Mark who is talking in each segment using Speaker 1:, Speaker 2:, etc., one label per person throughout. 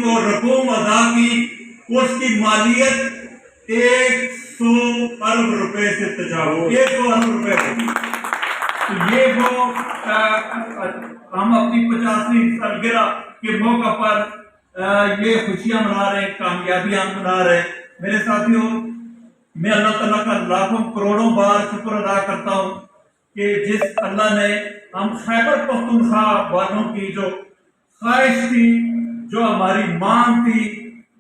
Speaker 1: को रकूम अदा की, उसकी मालियत 100 अरब रुपए से तजावुज़, 100 अरब रुपए होगी। तो ये वो हम अपनी 50वीं सालगिरह के मौका पर ये खुशियां मना रहे हैं, कामयाबियां मना रहे हैं। मेरे साथियों, मैं अल्लाह ताला का लाखों करोड़ों बार शुक्र अदा करता हूँ कि जिस अल्लाह ने हम खैबर पख्तूनख्वा वालों की जो ख्वाहिश थी, जो हमारी मांग थी,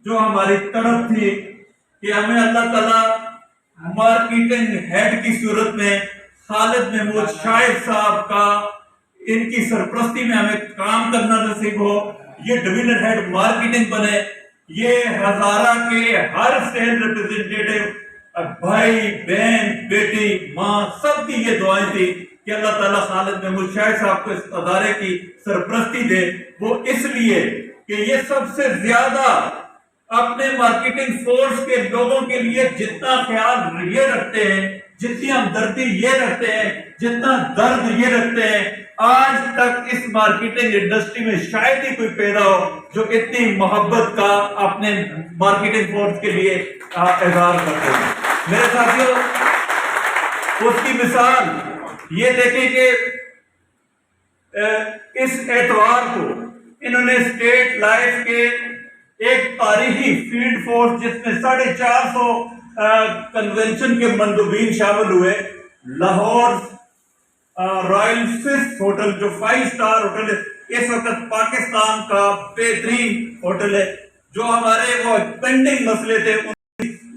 Speaker 1: जो हमारी तड़प थी कि हमें अल्लाह ताला मार्केटिंग हेड की सूरत में खालिद महमूद शाहिद साहब का, इनकी सरपरस्ती में हमें काम करना नसीब हो, ये डिवीजन हेड मार्केटिंग बने, ये हजारा के हर सेल रिप्रेजेंटेटिव भाई बहन बेटी माँ सबकी ये दुआएं थी कि अल्लाह ताला खालिद महमूद शाहिद साहब को इस अदारे की सरपरस्ती दे। वो इसलिए कि ये सबसे ज्यादा अपने मार्केटिंग फोर्स के लोगों के लिए जितना ख्याल ये रखते हैं, जितनी हमदर्दी ये रखते हैं, जितना दर्द ये रखते हैं, आज तक इस मार्केटिंग इंडस्ट्री में शायद ही कोई पैदा हो जो इतनी मोहब्बत का अपने मार्केटिंग फोर्स के लिए इजहार करते हैं। मेरे साथियों, उसकी मिसाल ये देखें कि इस एतवार को इन्होंने स्टेट लाइफ के एक तारीखी फील्ड फोर्स जिसमें 450 कन्वेंशन के मंदुबीन शामिल हुए, लाहौर रॉयल स्विस होटल जो 5 स्टार होटल है, इस वक्त पाकिस्तान का बेहतरीन होटल है, जो हमारे वो पेंडिंग मसले थे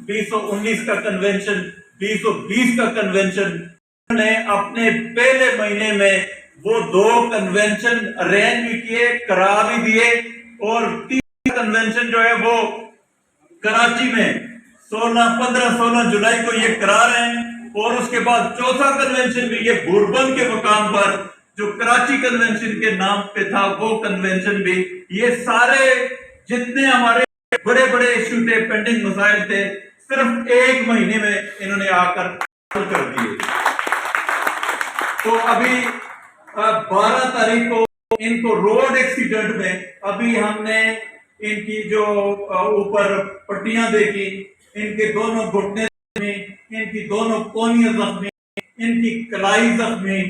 Speaker 1: 2019 का कन्वेंशन, 2020 का कन्वेंशन ने अपने पहले महीने में वो 2 कन्वेंशन अरेंज भी किए, करा भी दिए, और 3 कन्वेंशन जो है वो कराची में 15-16 जुलाई को ये करा रहे हैं, और उसके बाद 4था कन्वेंशन भी ये बुरबन के मुकाम पर जो कराची कन्वेंशन के नाम पे था वो कन्वेंशन भी, ये सारे जितने हमारे बड़े बड़े इश्यू थे, पेंडिंग मसाइल थे, सिर्फ 1 महीने में इन्होंने आकर कर दिए। तो अभी 12 तारीख को इनको रोड एक्सीडेंट में अभी हमने इनकी जो ऊपर पट्टियां देखी, इनके दोनों घुटने जख्मी, इनकी दोनों कोनियां जख्मी, इनकी कलाई जख्मी,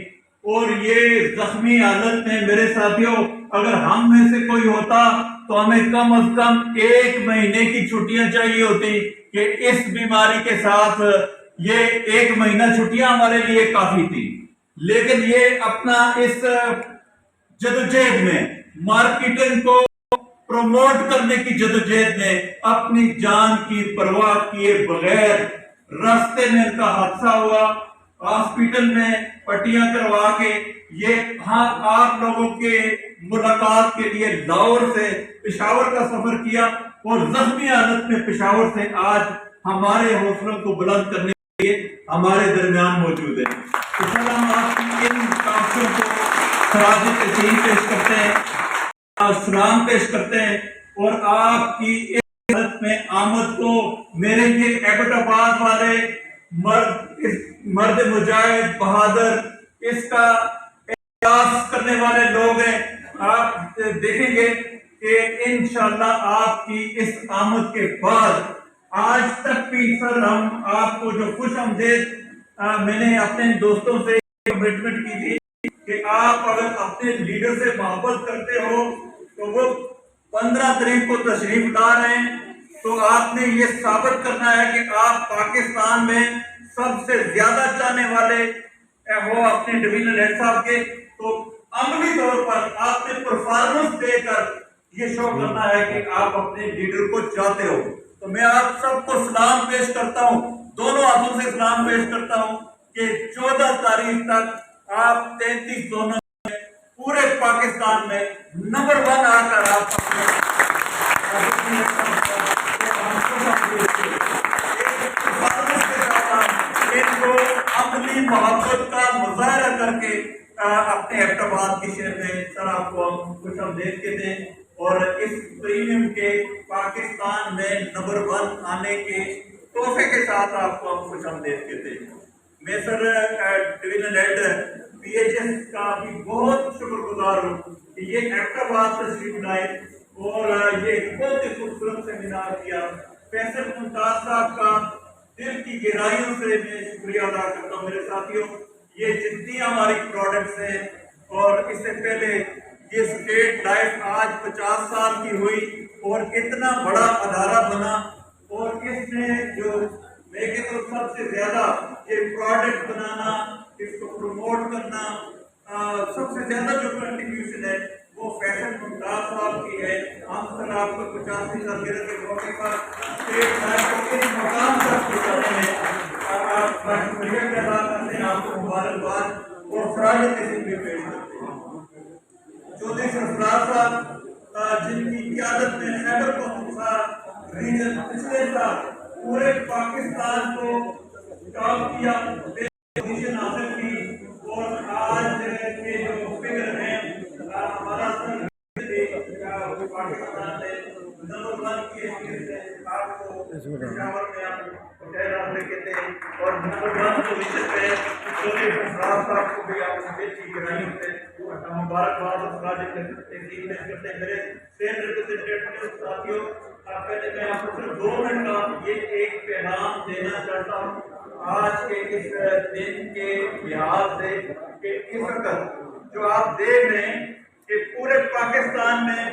Speaker 1: और ये जख्मी हालत में मेरे साथियों अगर हम में से कोई होता तो हमें कम से कम 1 महीने की छुट्टियां चाहिए होती कि इस बीमारी के साथ ये 1 महीना छुट्टियां हमारे लिए काफी थी। लेकिन ये अपना इस जदोजहद में, मार्केटिंग को प्रमोट करने की जदोजहद में अपनी जान की परवाह किए बगैर, रास्ते में इनका हादसा हुआ, हॉस्पिटल में पट्टियां करवा के ये आप लोगों के मुलाकात के लिए लाहौर से पेशावर का सफर किया, और जख्मी हालत में पेशावर से आज हमारे हौसलों को बुलंद करने के लिए हमारे दरमियान मौजूद है। हम आपकी इन कामों को खराज तस्लीम पेश करते हैं, सलाम पेश करते हैं, और आपकी इस हालत में आमद को मेरे ये एबटाबाद वाले मर्द मुजाहिद बहादुर इसका एहसास करने वाले लोग हैं। आप देखेंगे कि इंशाअल्लाह आपकी इस आमद के बाद आज तक भी सर हम आपको जो खुश आमदेद मैंने अपने दोस्तों से कमिटमेंट की थी कि आप अगर अपने लीडर से मोहब्बत करते हो तो वो 15 तारीख को तशरीफ ला रहे हैं, तो आपने ये साबित करना है कि आप पाकिस्तान में सबसे ज्यादा चाहने वाले हो अपने डिवीजनल हेड साहब के, तो अमली तौर पर आपने परफॉर्मेंस देकर ये शो करना है कि आप अपने लीडर को चाहते हो। तो मैं आप सबको सलाम पेश करता हूँ, दोनों हाथों से सलाम पेश करता हूँ कि 14 तारीख तक आप 33 जोनों में पूरे पाकिस्तान में नंबर 1 आकर आप इनको अपनी मोहब्बत का मुजाहरा करके अपने एबटाबाद के शहर में सर आपको हम कुछ हम देखते थे, और इस प्रीमियम के पाकिस्तान में नंबर 1 आने के तोहफे के साथ आपको हम कुछ हम देखते थे। मैं सर डिवीजनल हेड PHS का भी बहुत शुक्रगुजार हूँ कि ये एबटाबाद तशरीफ लाए اور یہ ایک بہت ہی خوبصورت سیمینار کیا. فیصل ممتاز صاحب کا دل کی گہرائیوں سے میں شکریہ ادا کرتا ہوں. میرے ساتھیوں، یہ جتنی ہماری پروڈکٹس ہیں، اور اس سے پہلے یہ اسٹیٹ لائف آج 50 سال کی ہوئی اور اتنا بڑا ادارہ بنا، اور اس نے جو میں کہتا ہوں سب سے زیادہ یہ پروڈکٹ بنانا، اس کو پروموٹ کرنا، سب سے زیادہ جو کنٹریبیوشن ہے وہ فیصل ممتاز صاحب کی ہے. ہم سر آپ کو 85 سالگرہ کے موقع پر اسٹیٹ لائف کو اس مقام تک پہنچانے میں آپ کا شکریہ ادا کرتے ہیں، آپ کو مبارکباد اور خراج تحسین بھی پیش کرتے ہیں. چودھری سرفراز صاحب جن کی قیادت میں خیبر پختونخوا ریجن پچھلے سال پورے پاکستان کو ٹاپ کیا، پوزیشن حاصل کی، اور آج کے جو فگر ہیں ہمارا پاکستان میں نمبر 1 کی حیثیت سے آپ کو پشاور میں آپ خیر آمدید کہتے ہیں، اور نمبر 1 پوزیشن پہ چودھری سرفراز صاحب کو بھی آپ دل کی گہرائیوں سے مبارکباد اور خراج تحسین پیش کرتے ہیں. میرے سیل ریپرزینٹیٹیو ساتھیوں، پہلے میں آپ کو صرف 2 منٹ کا یہ ایک پیغام دینا چاہتا ہوں آج کے اس دن کے لحاظ سے، کہ اس وقت جو آپ دیکھ رہے ہیں کہ پورے پاکستان میں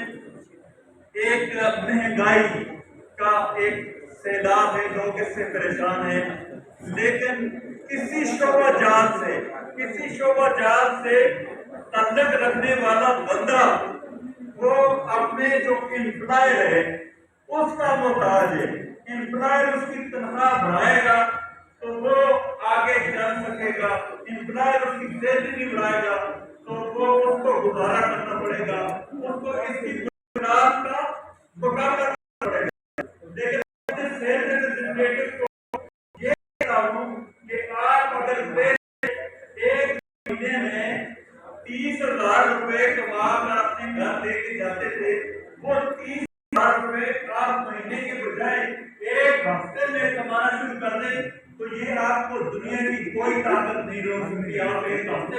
Speaker 1: ایک مہنگائی کا ایک سیلاب ہے، لوگ اس سے پریشان ہیں، لیکن کسی شعبہ جات سے تعلق رکھنے والا بندہ وہ اپنے جو امپلائر ہے اس کا محتاج ہے. امپلائر اس کی تنخواہ بڑھائے گا تو وہ آگے چل سکے گا، امپلائر اس کی سیلری نہیں بڑھائے گا تو وہ اس کو گزارا کرنا پڑے گا، اس کو اس کی بنیاد کا بقا کرنا پڑے گا. لیکن اپنے سیل ریپرزینٹیٹیو کو یہ کہتا ہوں کہ آپ اگر ایک مہینے میں 30,000 روپے کما کر اپنے گھر لے کے جاتے تھے، وہ 30,000 روپے آپ مہینے کے بجائے ایک ہفتے میں کمانا شروع کر دیں تو یہ آپ کو دنیا کی کوئی طاقت نہیں روک سکتی. آپ ایک ہفتے